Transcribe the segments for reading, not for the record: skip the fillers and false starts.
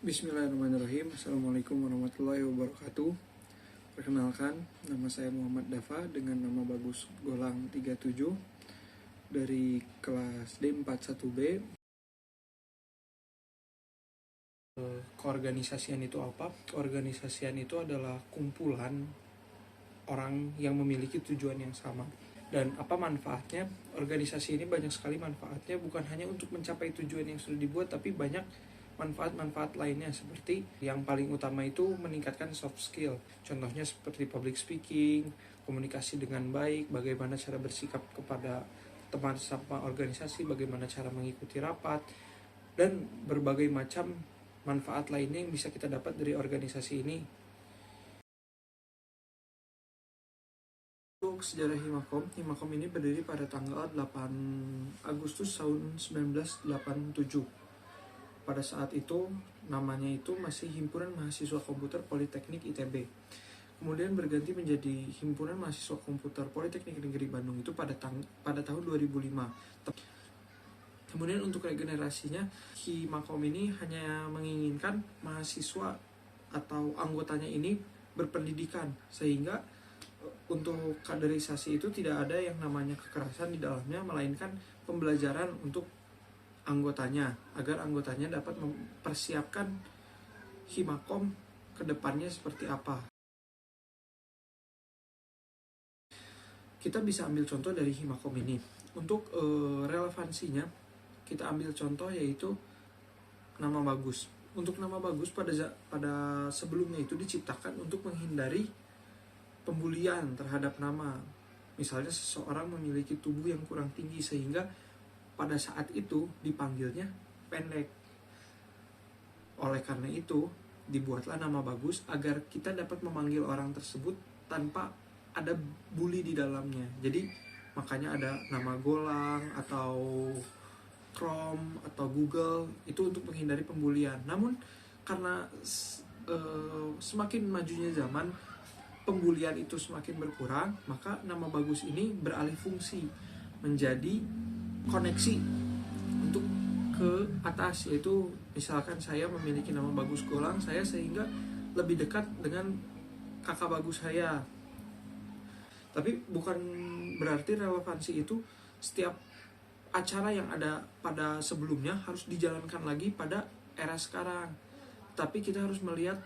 Bismillahirrahmanirrahim. Assalamualaikum warahmatullahi wabarakatuh. Perkenalkan, nama saya Muhammad Dafa dengan nama Bagus Golang 37 dari kelas D41B. Keorganisasian itu apa? Keorganisasian itu adalah kumpulan orang yang memiliki tujuan yang sama. Dan apa manfaatnya? Organisasi ini banyak sekali manfaatnya, bukan hanya untuk mencapai tujuan yang sudah dibuat, tapi banyak manfaat-manfaat lainnya, seperti yang paling utama itu meningkatkan soft skill. Contohnya seperti public speaking, komunikasi dengan baik, bagaimana cara bersikap kepada teman sama organisasi, bagaimana cara mengikuti rapat, dan berbagai macam manfaat lainnya yang bisa kita dapat dari organisasi ini. Untuk sejarah Himakom ini berdiri pada tanggal 8 Agustus tahun 1987. Pada saat itu namanya itu masih Himpunan Mahasiswa Komputer Politeknik ITB. Kemudian berganti menjadi Himpunan Mahasiswa Komputer Politeknik Negeri Bandung itu pada tahun 2005. Kemudian untuk regenerasinya, Himakom ini hanya menginginkan mahasiswa atau anggotanya ini berpendidikan, sehingga untuk kaderisasi itu tidak ada yang namanya kekerasan di dalamnya, melainkan pembelajaran untuk anggotanya, agar anggotanya dapat mempersiapkan Himakom ke depannya seperti apa. Kita bisa ambil contoh dari Himakom ini. Untuk relevansinya, kita ambil contoh yaitu nama Bagus. Untuk nama Bagus pada sebelumnya itu diciptakan untuk menghindari pembulian terhadap nama. Misalnya seseorang memiliki tubuh yang kurang tinggi sehingga pada saat itu dipanggilnya pendek. Oleh karena itu, dibuatlah nama Bagus agar kita dapat memanggil orang tersebut tanpa ada bully di dalamnya. Jadi makanya ada nama Golang atau Chrome atau Google, itu untuk menghindari pembulian. Namun karena semakin majunya zaman, pembulian itu semakin berkurang, maka nama Bagus ini beralih fungsi menjadi koneksi untuk ke atas, yaitu misalkan saya memiliki nama Bagus Golang, saya sehingga lebih dekat dengan kakak bagus saya. Tapi bukan berarti relevansi itu setiap acara yang ada pada sebelumnya harus dijalankan lagi pada era sekarang. Tapi kita harus melihat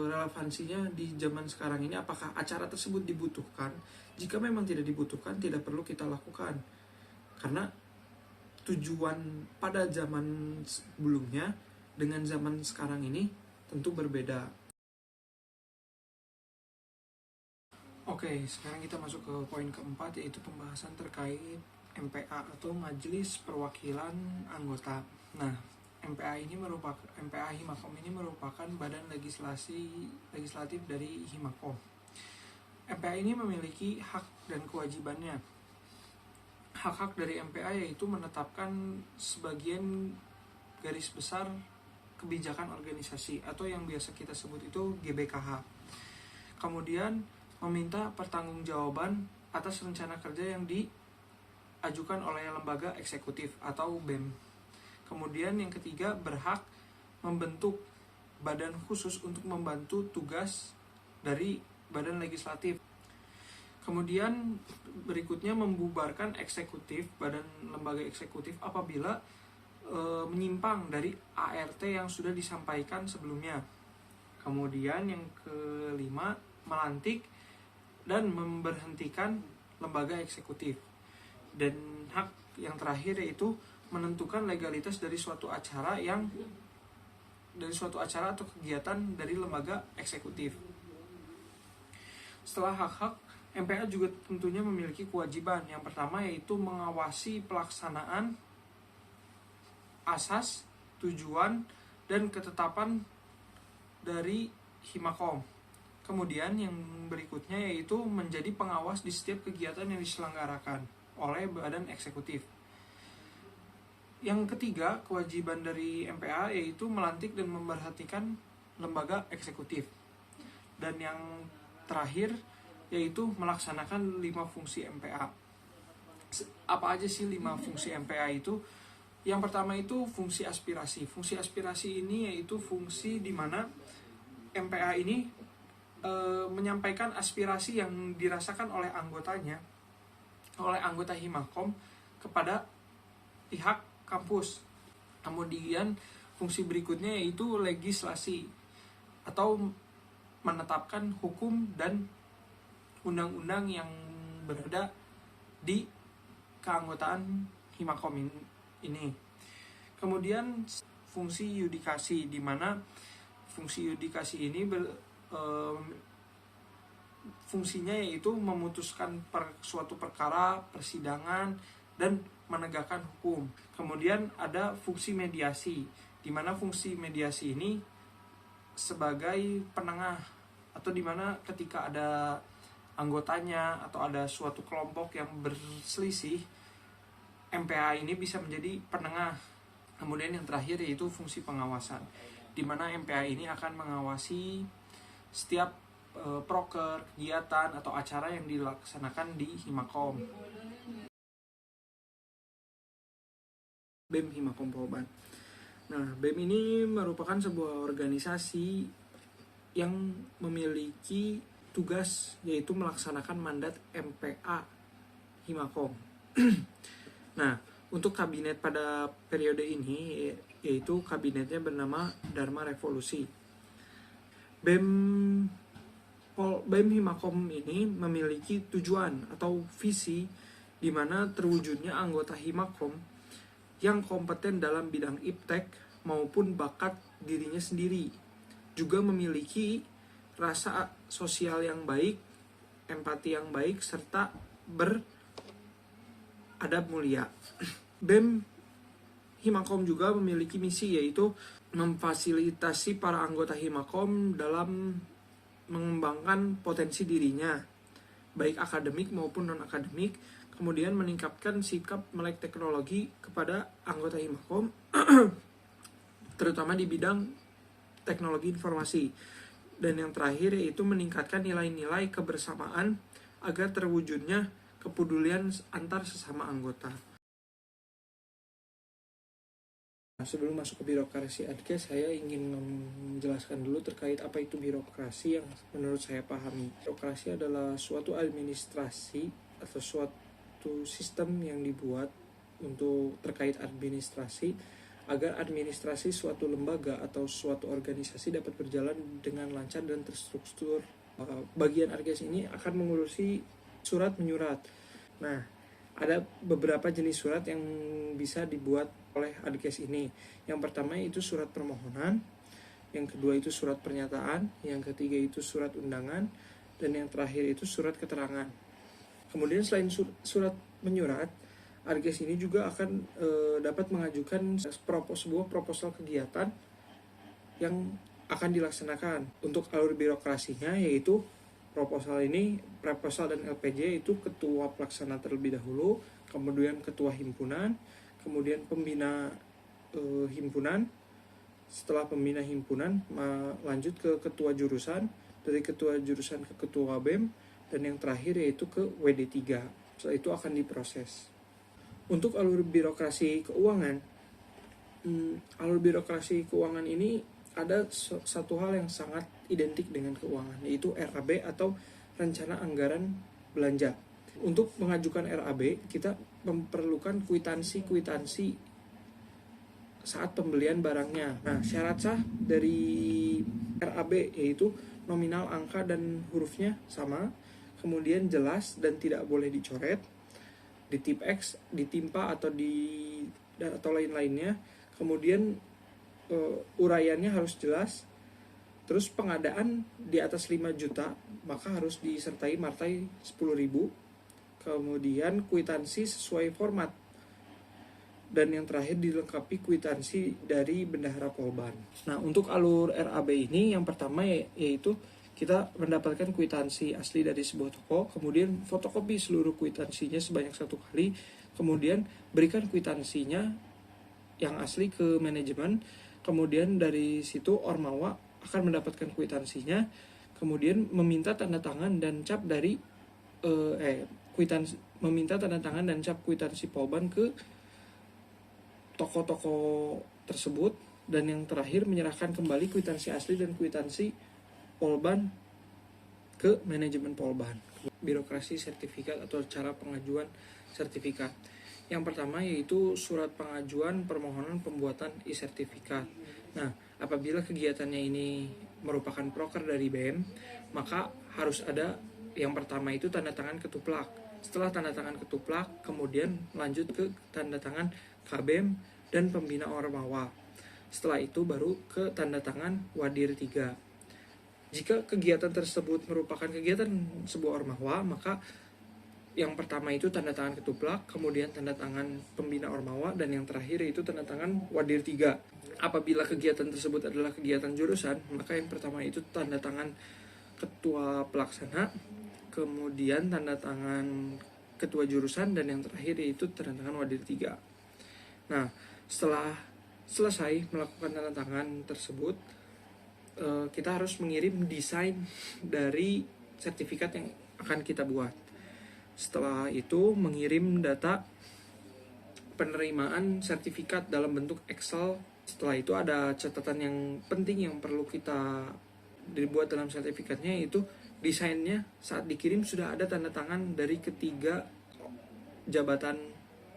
relevansinya di zaman sekarang ini, apakah acara tersebut dibutuhkan. Jika memang tidak dibutuhkan, tidak perlu kita lakukan. Karena tujuan pada zaman sebelumnya dengan zaman sekarang ini tentu berbeda. Oke, sekarang kita masuk ke poin keempat, yaitu pembahasan terkait MPA atau Majelis Perwakilan Anggota. Nah, MPA Himakom ini merupakan badan legislatif dari Himakom. MPA ini memiliki hak dan kewajibannya. Hak-hak dari MPA yaitu menetapkan sebagian garis besar kebijakan organisasi atau yang biasa kita sebut itu GBKH. Kemudian meminta pertanggungjawaban atas rencana kerja yang diajukan oleh lembaga eksekutif atau BEM. Kemudian yang ketiga, berhak membentuk badan khusus untuk membantu tugas dari badan legislatif. Kemudian berikutnya membubarkan eksekutif, badan lembaga eksekutif apabila menyimpang dari ART yang sudah disampaikan sebelumnya. Kemudian yang kelima, melantik dan memberhentikan lembaga eksekutif. Dan hak yang terakhir yaitu menentukan legalitas dari suatu acara atau kegiatan dari lembaga eksekutif. Setelah hak-hak, MPA juga tentunya memiliki kewajiban. Yang pertama yaitu mengawasi pelaksanaan asas, tujuan, dan ketetapan dari Himakom. Kemudian yang berikutnya yaitu menjadi pengawas di setiap kegiatan yang diselenggarakan oleh badan eksekutif. Yang ketiga, kewajiban dari MPA yaitu melantik dan memberhentikan lembaga eksekutif. Dan yang terakhir yaitu melaksanakan 5 fungsi MPA. Apa aja sih 5 fungsi MPA itu? Yang pertama itu fungsi aspirasi. Fungsi aspirasi ini yaitu fungsi di mana MPA ini menyampaikan aspirasi yang dirasakan oleh anggotanya, oleh anggota Himakom kepada pihak kampus. Kemudian fungsi berikutnya yaitu legislasi atau menetapkan hukum dan undang-undang yang berada di keanggotaan Himakom ini. Kemudian fungsi yudikasi, di mana fungsi yudikasi ini fungsinya yaitu memutuskan suatu perkara, persidangan, dan menegakkan hukum. Kemudian ada fungsi mediasi, di mana fungsi mediasi ini sebagai penengah, atau di mana ketika ada anggotanya atau ada suatu kelompok yang berselisih, MPA ini bisa menjadi penengah. Kemudian yang terakhir yaitu fungsi pengawasan, di mana MPA ini akan mengawasi setiap proker, kegiatan, atau acara yang dilaksanakan di Himakom. BEM Himakom Polban. Nah, BEM ini merupakan sebuah organisasi yang memiliki tugas yaitu melaksanakan mandat MPA Himakom. Nah, untuk kabinet pada periode ini yaitu kabinetnya bernama Dharma Revolusi. BEM Himakom ini memiliki tujuan atau visi di mana terwujudnya anggota Himakom yang kompeten dalam bidang iptek maupun bakat dirinya sendiri, juga memiliki rasa sosial yang baik, empati yang baik, serta beradab mulia. BEM Himakom juga memiliki misi yaitu memfasilitasi para anggota Himakom dalam mengembangkan potensi dirinya, baik akademik maupun non-akademik, kemudian meningkatkan sikap melek teknologi kepada anggota Himakom, terutama di bidang teknologi informasi. Dan yang terakhir yaitu meningkatkan nilai-nilai kebersamaan agar terwujudnya kepedulian antar sesama anggota. Sebelum masuk ke birokrasi ADKES, saya ingin menjelaskan dulu terkait apa itu birokrasi yang menurut saya pahami. Birokrasi adalah suatu administrasi atau suatu sistem yang dibuat untuk terkait administrasi agar administrasi suatu lembaga atau suatu organisasi dapat berjalan dengan lancar dan terstruktur. Bagian ADKES ini akan mengurusi surat menyurat. Nah, ada beberapa jenis surat yang bisa dibuat oleh ADKES ini. Yang pertama itu surat permohonan, yang kedua itu surat pernyataan, yang ketiga itu surat undangan, dan yang terakhir itu surat keterangan. Kemudian selain surat menyurat, ADKES ini juga akan dapat mengajukan sebuah proposal kegiatan yang akan dilaksanakan. Untuk alur birokrasinya yaitu proposal dan LPJ itu ketua pelaksana terlebih dahulu, kemudian ketua himpunan, kemudian pembina himpunan. Setelah pembina himpunan lanjut ke ketua jurusan, dari ketua jurusan ke ketua BEM, dan yang terakhir yaitu ke WD3. Setelah itu akan diproses. Untuk alur birokrasi keuangan, ini ada satu hal yang sangat identik dengan keuangan, yaitu RAB atau Rencana Anggaran Belanja. Untuk mengajukan RAB, kita memerlukan kwitansi saat pembelian barangnya. Nah, syarat sah dari RAB yaitu nominal angka dan hurufnya sama, kemudian jelas dan tidak boleh dicoret, di tip X, ditimpa atau lain-lainnya. Kemudian uraiannya harus jelas. Terus pengadaan di atas 5 juta maka harus disertai martai 10.000. Kemudian kwitansi sesuai format. Dan yang terakhir dilengkapi kwitansi dari Bendahara Polban. Nah, untuk alur RAB ini yang pertama yaitu kita mendapatkan kwitansi asli dari sebuah toko, kemudian fotokopi seluruh kwitansinya sebanyak 1 kali, kemudian berikan kwitansinya yang asli ke manajemen, kemudian dari situ Ormawa akan mendapatkan kwitansinya, kemudian meminta tanda tangan dan cap dari meminta tanda tangan dan cap kwitansi Polban ke toko-toko tersebut, dan yang terakhir menyerahkan kembali kwitansi asli dan kwitansi Polban ke manajemen Polban. Birokrasi sertifikat atau cara pengajuan sertifikat. Yang pertama yaitu surat pengajuan permohonan pembuatan e-sertifikat. Nah, apabila kegiatannya ini merupakan proker dari BEM, maka harus ada yang pertama itu tanda tangan ketuplak. Setelah tanda tangan ketuplak, kemudian lanjut ke tanda tangan KBM dan pembina Ormawa. Setelah itu baru ke tanda tangan Wadir 3. Jika kegiatan tersebut merupakan kegiatan sebuah Ormawa, maka yang pertama itu tanda tangan ketuplak, kemudian tanda tangan pembina Ormawa, dan yang terakhir itu tanda tangan Wadir 3. Apabila kegiatan tersebut adalah kegiatan jurusan, maka yang pertama itu tanda tangan ketua pelaksana, kemudian tanda tangan ketua jurusan, dan yang terakhir yaitu tanda tangan Wadir 3. Nah, setelah selesai melakukan tanda tangan tersebut, kita harus mengirim desain dari sertifikat yang akan kita buat. Setelah itu mengirim data penerimaan sertifikat dalam bentuk Excel. Setelah itu ada catatan yang penting yang perlu kita dibuat dalam sertifikatnya, yaitu desainnya saat dikirim sudah ada tanda tangan dari ketiga jabatan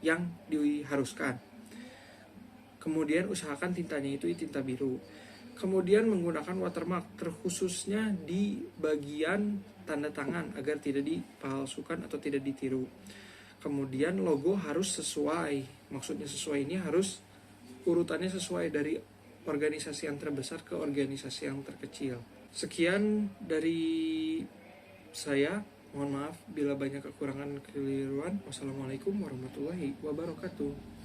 yang diharuskan. Kemudian usahakan tintanya itu tinta biru. Kemudian menggunakan watermark, terkhususnya di bagian tanda tangan agar tidak dipalsukan atau tidak ditiru. Kemudian logo harus sesuai. Maksudnya sesuai ini harus urutannya sesuai dari organisasi yang terbesar ke organisasi yang terkecil. Sekian dari saya. Mohon maaf bila banyak kekurangan kekeliruan. Wassalamualaikum warahmatullahi wabarakatuh.